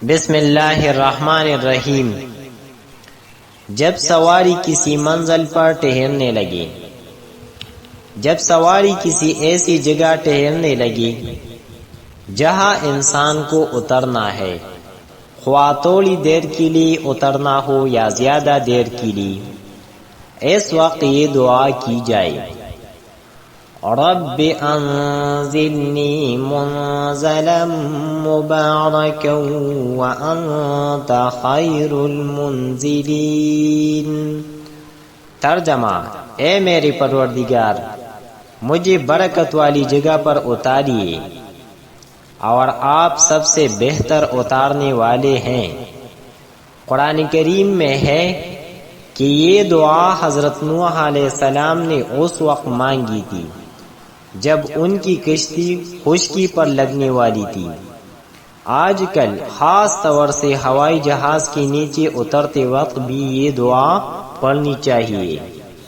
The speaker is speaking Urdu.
بسم اللہ الرحمن الرحیم۔ جب سواری کسی منزل پر ٹھہرنے لگی، جب سواری کسی ایسی جگہ ٹھہرنے لگی جہاں انسان کو اترنا ہے، خواہ تھوڑی دیر کے لیے اترنا ہو یا زیادہ دیر کے لیے، اس وقت یہ دعا کی جائے: رب انزلنی منزلا مبارکا وانت خیر المنزلین۔ ترجمہ: اے میرے پروردگار، مجھے برکت والی جگہ پر اتاریے اور آپ سب سے بہتر اتارنے والے ہیں۔ قرآن کریم میں ہے کہ یہ دعا حضرت نوح علیہ السلام نے اس وقت مانگی تھی جب ان کی کشتی خشکی پر لگنے والی تھی۔ آج کل خاص طور سے ہوائی جہاز کے نیچے اترتے وقت بھی یہ دعا پڑھنی چاہیے۔